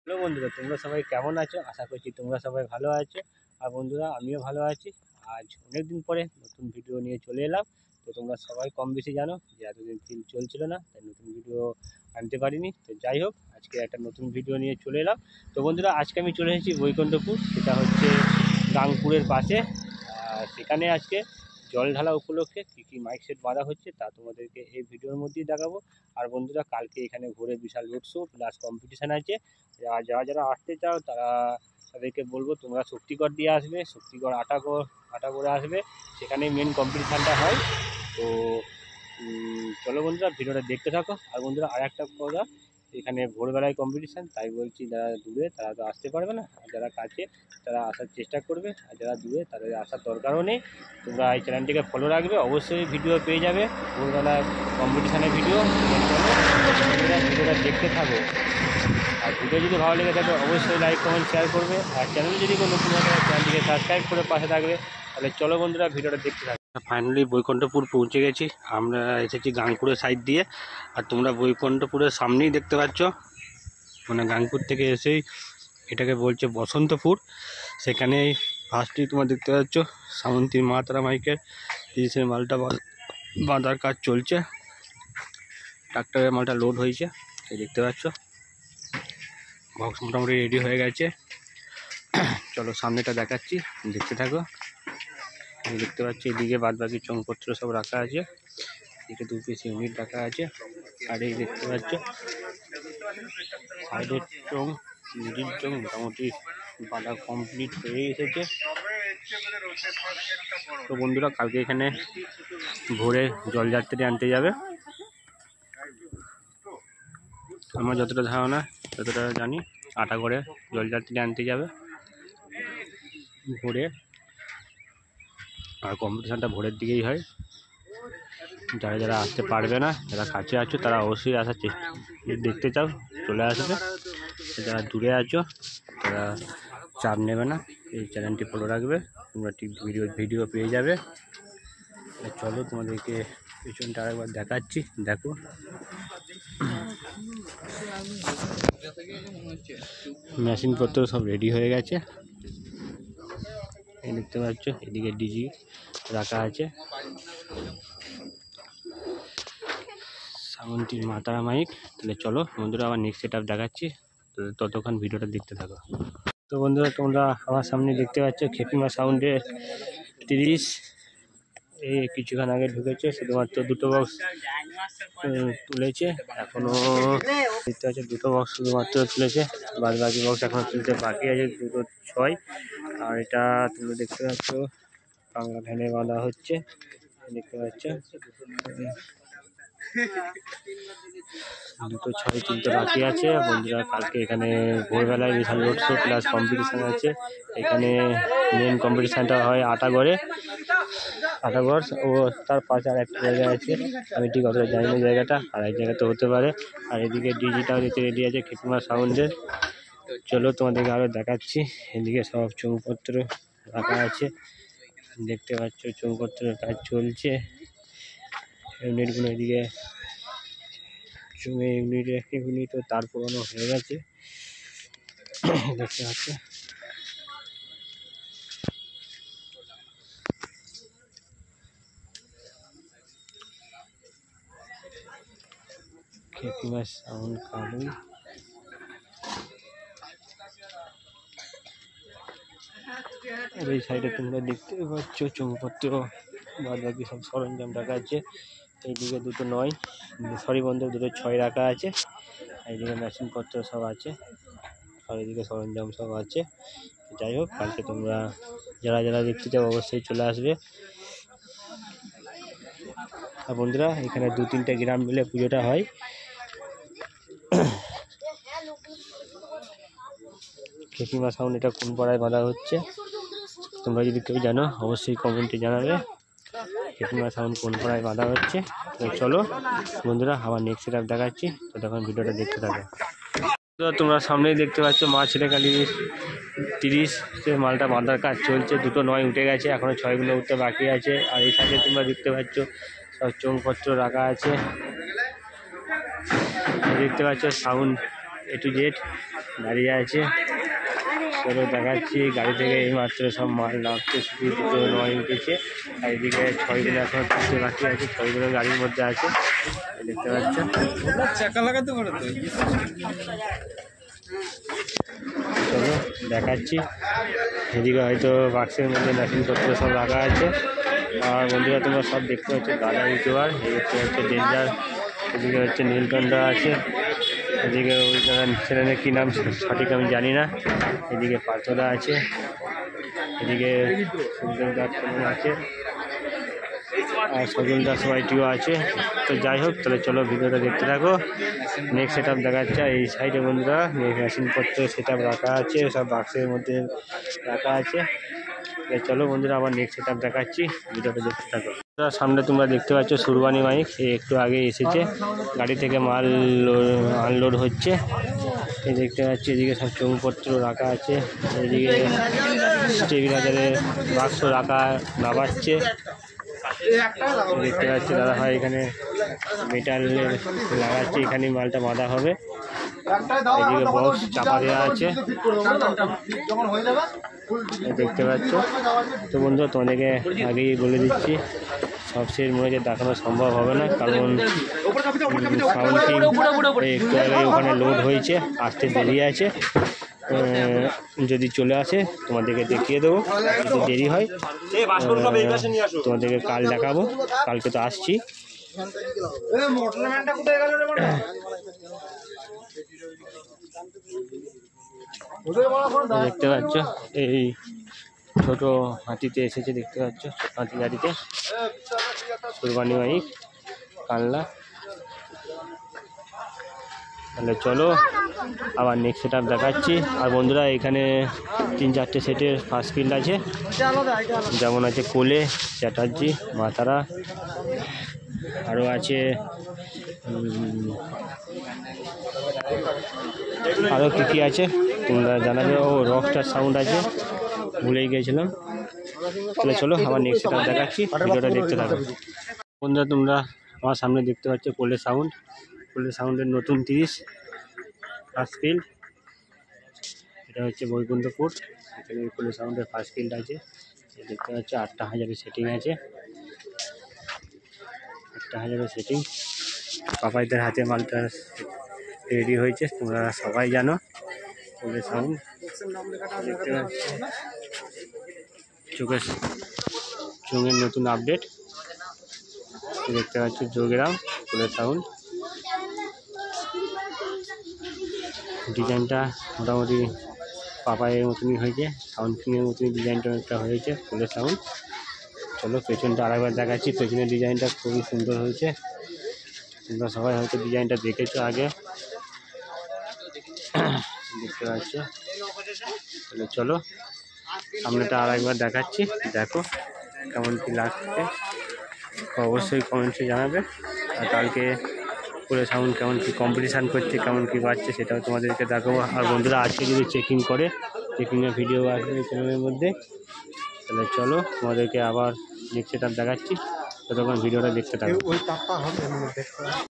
Hello বন্ধুরা, তোমরা সবাই কেমন আছো? আশা করছি তোমরা সবাই ভালো আছো। আর বন্ধুরা, আমিও ভালো আছি। আজ অনেকদিন পরে নতুন ভিডিও নিয়ে চলে এলাম। তো তোমরা সবাই কম বেশি জানো যে এতদিন ফিল্ম চলছিল না, তাই নতুন ভিডিও আনতে পারিনি। তো যাই হোক, আজকে একটা নতুন ভিডিও নিয়ে চলে এলাম। তো বন্ধুরা, আজকে আমি চলে এসেছি বৈকুণ্ঠপুর, সেটা হচ্ছে গাংপুরের পাশে। সেখানে আজকে জল ঢালা উপলক্ষে কী কী মাইক সেট বাঁধা হচ্ছে তা তোমাদেরকে এই ভিডিওর মধ্যেই দেখাবো। আর বন্ধুরা, কালকে এখানে ঘুরে বিশাল রোড শো প্লাস কম্পিটিশান আছে। যারা যারা আসতে চাও তাদেরকে বলবো তোমরা শক্তিগড় দিয়ে আসবে, শক্তিগড় আটা করে আসবে, সেখানেই মেন কম্পিটিশানটা হয়। তো চলো বন্ধুরা, ভিডিওটা দেখতে থাকো। আর বন্ধুরা, আর একটা কথা, এখানে ভোরবেলায় কম্পিটিশান, তাই বলছি যারা দূরে তারা তো আসতে পারবে না, আর যারা কাছে তারা আসার চেষ্টা করবে, আর যারা দূরে তাদের আসার দরকারও নেই। তোমরা এই চ্যানেলটিকে ফলো রাখবে, অবশ্যই ভিডিও পেয়ে যাবে ভোরবেলায় কম্পিটিশানের ভিডিও। ভিডিওটা দেখতে থাকো। আর ভিডিও যদি ভালো লেগে থাকে অবশ্যই লাইক কমেন্ট শেয়ার করবে। আর চ্যানেল যদি কোনো নতুন হয় চ্যানেলটিকে সাবস্ক্রাইব করে পাশে থাকবে। তাহলে চলো বন্ধুরা, ভিডিওটা দেখতে থাকবে। ফাইনালি বৈকুণ্ঠপুর পৌঁছে গেছি। আমরা এসেছি গাংপুরের সাইড দিয়ে। আর তোমরা বৈকুণ্ঠপুরের সামনেই দেখতে পাচ্ছ, মানে গাংপুর থেকে এসেই এটাকে বলছে বসন্তপুর। সেখানেই ফার্স্টেই তোমরা দেখতে পাচ্ছ শ্রাবন্তী মা তারা মাইকের 30-এর মালটা বাঁধার কাজ চলছে। ট্রাক্টরের মালটা লোড হয়েছে, এই দেখতে পাচ্ছ। বক্স মোটামুটি রেডি হয়ে গেছে। চলো সামনেটা দেখাচ্ছি, দেখতে থাকো। দেখতে পাচ্ছি এদিকে বাদ বাকি চংপত্র সব রাখা আছে, এদিকে 2 পিস ইউনিট রাখা আছে। আর এই দেখতে পাচ্ছ সাইডের চং, মিডিল চং মোটামুটি বাঁধা কমপ্লিট হয়ে এসেছে। তো বন্ধুরা, কালকে এখানে ভোরে জলযাত্রী আনতে যাবে। আমার যতটা ধারণা ততটা জানি, আটা করে জলযাত্রী আনতে যাবে ভোরে। আর কম্পিটিশানটা ভোরের দিকেই হয়। যারা যারা আসতে পারবে না, যারা কাছে আছো তারা অবশ্যই আসার দেখতে চাও চলে আসবে। যারা দূরে আছো তারা চাপ নেবে না, এই চ্যানেলটি ফলো রাখবে, তোমরা ঠিক ভিডিও পেয়ে যাবে। চলো তোমাদেরকে পিছনটা আরেকবার দেখাচ্ছি, দেখো। মেশিনপত্র সব রেডি হয়ে গেছে, এই দেখতে পাচ্ছ। এদিকে ডিজি রাখা আছে, শ্রাবন্তীর মা তারা মাইক। তাহলে চলো বন্ধুরা, আবার নেক্সট সেট আপ দেখাচ্ছি, ততক্ষণ ভিডিওটা দেখতে থাকো। তো বন্ধুরা, তোমরা আমার সামনে দেখতে পাচ্ছ খেপিমা সাউন্ডের 30 এই কিছুক্ষণ আগে ঢুকেছে। শুধুমাত্র 2টো বক্স তুলেছে, এখনো দেখতে পাচ্ছ 2টো বক্স শুধুমাত্র তুলেছে, বাদ বাকি বক্স এখনো তুলতে বাকি আছে 2টো 6। আর এটা তোমরা দেখতে পাচ্ছ বাংলা ভ্যানে বাঁধা হচ্ছে, দেখতে পাচ্ছ 2টো 6 তুলতে বাকি আছে। বন্ধুরা, কালকে এখানে ভোরবেলায় বিশাল রোড শো প্লাস কম্পিটিশান আছে। এখানে মেন কম্পিটিশানটা হয় আটাগড়ে, আটাগড় ও তার পাশে আর একটা জায়গা আছে, আমি ঠিক অতটা জানি না জায়গাটা, আর এক জায়গাতে হতে পারে। আর এদিকে ডিজিটাল দিতে রেডি আছে খেপিমা সাউন্ডের। চলো তোমাদেরকে আরও দেখাচ্ছি। এদিকে সব চৌপত্র রাখা আছে, দেখতে পাচ্ছ চৌপত্রের কাজ চলছে। ইউনিটগুলো এদিকে চুঙে ইউনিটও তার পুরোনো হয়ে গেছে, দেখতে পাচ্ছ। খেপিমা সাউন্ড কালুই। আর এই সাইডে তোমরা দেখতে পাচ্ছ চৌপত্র বাদ বাকি সব সরঞ্জাম রাখা আছে। এইদিকে 2টো 9, সরি বন্ধু 2টো 6 রাখা আছে। এইদিকে মেশিনপত্র সব আছে, আর এইদিকে সরঞ্জাম সব আছে। যাই হোক, কালকে তোমরা যারা যারা দেখতে চাও অবশ্যই চলে আসবে। আর বন্ধুরা, এখানে 2-3টে গ্রাম মিলে পুজোটা হয়। খেপিমা সাউন্ড এটা কোন পাড়ায় বাঁধা হচ্ছে তোমরা যদি কেউ জানো অবশ্যই কমেন্টে জানাবে, খেপিমা সাউন্ড কোন পাড়ায় বাঁধা হচ্ছে। তো চলো বন্ধুরা, আবার নেক্সট সেট আপ দেখাচ্ছি, তো তখন ভিডিওটা দেখতে থাকো। তোমরা সামনেই দেখতে পাচ্ছ মা ছেলেকালী 30 মালটা বাঁধার কাজ চলছে। 2টো 9 উঠে গেছে, এখনো 6গুলো উঠতে বাকি আছে। আর এই সাইডে তোমরা দেখতে পাচ্ছ সব চৌপত্র রাখা আছে, দেখতে পাচ্ছ সাউন্ড টু জেড দাঁড়িয়ে আছে। চলো দেখাচ্ছি, গাড়ি থেকে এই মাত্র সব মাল নামছে, শুধু দুটো নয় উঠেছে। আর এদিকে 6গুলো এখন থাকতে বাকি আছে, 6গুলো গাড়ির মধ্যে আছে, দেখতে পাচ্ছ। চাকা লাগাতে পারে তো। চলো দেখাচ্ছি, এদিকে হয়তো বাক্সের মধ্যে মেশিনপত্র সব রাখা আছে। আর বন্ধুরা তোমরা সব দেখতে পাচ্ছ, দাদা ইউটিউবার, এই হচ্ছে ডেঞ্জার, এদিকে হচ্ছে নীলকণ্ঠা আছে, এদিকে ওই ছেলেদের কী নাম সঠিক আমি জানি না, এদিকে পাথরা আছে, এদিকে সুন্দর দাস আছে, আর সজল দাস ওয়াইটিও আছে। তো যাই হোক, তাহলে চলো ভিডিওটা দেখতে থাকো। নেক্সট সেট আপ দেখাচ্ছে এই সাইডে বন্ধুরা, মেশিনপত্র সেট আপ রাখা আছে, সব বাক্সের মধ্যে রাখা আছে। চলো বন্ধুরা, আবার নেক্সট সেট আপ দেখাচ্ছি, ভিডিওটা দেখতে থাকো। সামনে তোমরা দেখতে পাচ্ছ সুরবানি মাইক, একটু আগে এসেছে, গাড়ি থেকে মাল আনলোড হচ্ছে। এই দেখতে পাচ্ছি এদিকে সব চৌপত্র রাখা আছে, এদিকে স্টেবিলাইজারের বাক্স রাখা নামাচ্ছে। দেখতে পাচ্ছি দাদা ভাই এখানে মেটাল লাগাচ্ছে, এখানে মালটা বাঁধা হবে। এদিকে বক্স চাপা দেওয়া আছে, দেখতে পাচ্ছ। তো বন্ধুরা তোমাদেরকে আগেই বলে দিচ্ছি, সব সেট মনে হচ্ছে দেখানো সম্ভব হবে না, কারণ সাউন্ড টিম একটু আগে ওখানে লোড হয়েছে, আসতে দেরি আছে। যদি চলে আসে তোমাদেরকে দেখিয়ে দেবো, যদি দেরি হয় তোমাদেরকে কাল দেখাবো, কালকে তো আসছি। দেখতে পাচ্ছ এই ছোট হাতিতে এসেছে, দেখতে পাচ্ছ ছোট হাতি গাড়িতে, সুরবানি মাইক কালনা। তাহলে চলো আবার নেক্সট সেট আপ দেখাচ্ছি। আর বন্ধুরা এখানে 3-4টে সেটের ফার্স্ট ফিল্ড আছে, যেমন আছে কোলে, চ্যাটার্জি, মাতারা, আরও আছে আরও কী কী আছে তোমরা জানাবে। ও রকস্টার সাউন্ড আছে, ভুলেই গিয়েছিলাম। তাহলে চলো আবার নেক্সট সেট আপ দেখাচ্ছি, ভিডিওটা দেখতে থাকো। বন্ধুরা তোমরা আমার সামনে দেখতে পাচ্ছ কোলে সাউন্ড, কোলে সাউন্ডের নতুন 30 ফার্স্ট ফিল্ড। এটা হচ্ছে বৈকুণ্ঠপুর, এখানে কোলে সাউন্ডের ফার্স্ট ফিল্ড আছে। দেখতে পাচ্ছ 8000-এর সেটিং আছে, 8000-এর সেটিং। পাপাইদের হাতে মালটা রেডি হয়েছে, তোমরা সবাই জানো। কোলে সাউন্ড দেখতে পাচ্ছ, চোখের নতুন আপডেট দেখতে পাচ্ছ, যোগেরাম কোলে সাউন্ড। ডিজাইনটা মোটামুটি পাপাইয়ের মতনই হয়েছে, সাউন্ড কিংয়ের মতনই ডিজাইনটা অনেকটা হয়েছে কোলে সাউন্ড। চলো পেছনটা আরেকবার দেখাচ্ছি, পেছনের ডিজাইনটা খুবই সুন্দর হয়েছে, তোমরা সবাই হয়তো ডিজাইনটা দেখেছো আগে, দেখতে পাচ্ছ। তাহলে চলো সামনেটা আরেকবার দেখাচ্ছি, দেখো কেমন কী লাগছে, অবশ্যই কমেন্টসে জানাবে। আর কালকে কোলে সাউন্ড কেমন কী কম্পিটিশান করছে, কেমন কী বাজছে, সেটাও তোমাদেরকে দেখাবো। আর বন্ধুরা আজকে যদি চেকিং করে, চেকিংয়ের ভিডিও আসবে চ্যানেলের মধ্যে। তাহলে চলো তোমাদেরকে আবার নেক্সট সেট আপ দেখাচ্ছি, ততক্ষণ ভিডিওটা দেখতে থাকো।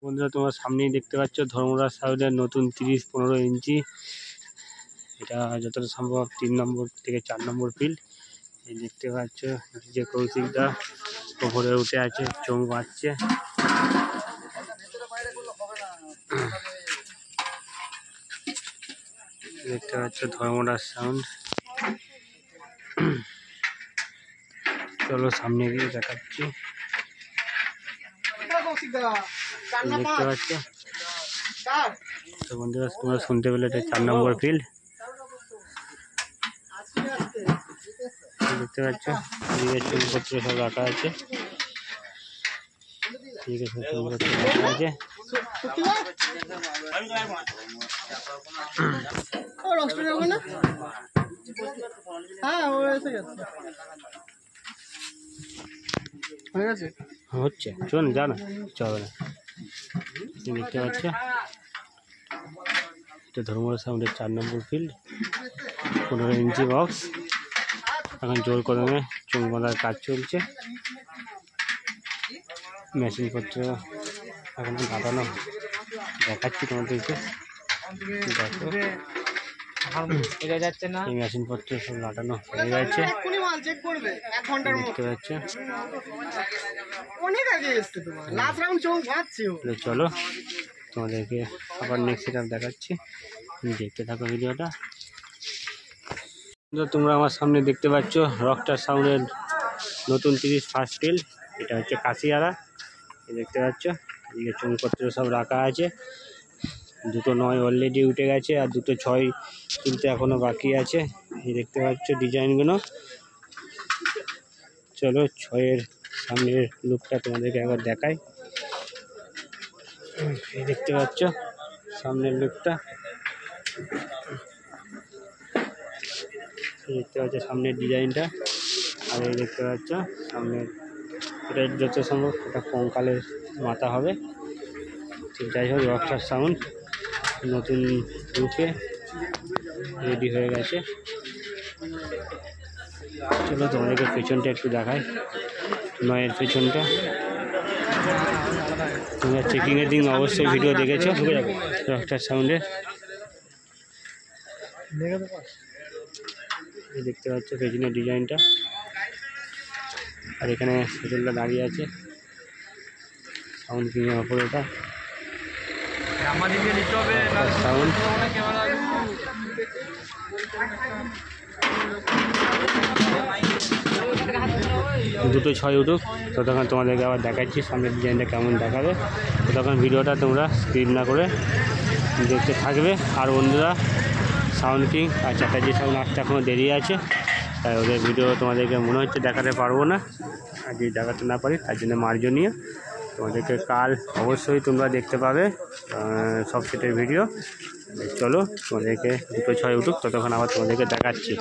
বন্ধুরা তোমার সামনেই দেখতে পাচ্ছ ধর্মরাজ সাউন্ডের নতুন 30-15 ইঞ্চি, এটা যতটা সম্ভব 3 নম্বর থেকে 4 নম্বর ফিল্ড। এই দেখতে পাচ্ছ যে কৌশিকদা ওপরে উঠে আছে, চোখ বাঁচছে। দেখতে পাচ্ছ ধর্মরাজ সাউন্ড। চলো সামনে গিয়ে দেখাচ্ছি, দেখতে পাচ্ছ। তো বন্ধুরা তোমরা শুনতে পেলে এটা 4 নম্বর ফিল্ড, দেখতে পাচ্ছ। এদিকে চুলপত্র সব রাখা আছে, এদিকে সব চুলপত্র রাখা আছে। হচ্ছে চল জানা চলে না, দেখতে পাচ্ছ এটা ধর্মরাজ সাউন্ডের 4 নম্বর ফিল্ড, 15 ইঞ্চি বক্স। এখন জোর কদমে চোখ বাঁধার কাজ চলছে, মেশিনপত্র এখন বাঁধানো দেখাচ্ছি তোমাদেরকে। এই মেশিনপত্র সব লাগানো হয়ে গেছে দেখতে পাচ্ছ। চলো তোমাদেরকে আবার নেক্সট সেটআপ দেখাচ্ছি, দেখতে থাকো ভিডিওটা। তোমরা আমার সামনে দেখতে পাচ্ছ রকস্টার সাউন্ডের নতুন 30 ফার্স্ট ফিল, এটা হচ্ছে কাশিয়ারা। দেখতে পাচ্ছ এদিকে চুনপত্র সব রাখা আছে, দুটো 9 অলরেডি উঠে গেছে আর দুটো 6 তুলতে এখনো বাকি আছে। এই দেখতে পাচ্ছ ডিজাইনগুলো। চলো 6-এর সামনের লুকটা তোমাদেরকে একবার দেখাই। এই দেখতে পাচ্ছ সামনের লুকটা, দেখতে পাচ্ছ সামনের ডিজাইনটা। আর এই দেখতে পাচ্ছ সামনের, এটা যত সম্ভব এটা কঙ্কালের মাথা হবে। ঠিক যাই হোক, রকস্টার সাউন্ড নতুন লুকে রেডি হয়ে গেছে। চলো তোমাদেরকে পেছনটা একটু দেখাই, 9-এর পেছনটা। তোমরা চেকিংয়ের দিন অবশ্যই ভিডিও দেখেছো রকস্টার সাউন্ডের। দেখতে পাচ্ছ পেছনের ডিজাইনটা। আর এখানে সেটেলটা দাঁড়িয়ে আছে সাউন্ড কিংয়ের ওপরে, এটা সাউন্ড। দুটো 6 উঠুক, ততক্ষণ তোমাদেরকে আবার দেখাচ্ছি সামনের ডিজাইনটা কেমন দেখাবে। ততক্ষণ ভিডিওটা তোমরা স্ক্রিপ না করে দেখতে থাকবে। আর বন্ধুরা সাউন্ড কিং আর চ্যাটার্জি সাউন্ড আসতে এখনও দেরি আছে, তাই ওদের ভিডিও তোমাদেরকে মনে হচ্ছে দেখাতে পারবো না। আর যদি দেখাতে না পারি তার জন্য মার্জনীয়। তোমাদেরকে কাল অবশ্যই তোমরা দেখতে পাবে সব সেটের ভিডিও। চলো তোমাদেরকে দুটো 6 উঠুক, ততক্ষণ আবার তোমাদেরকে দেখাচ্ছি।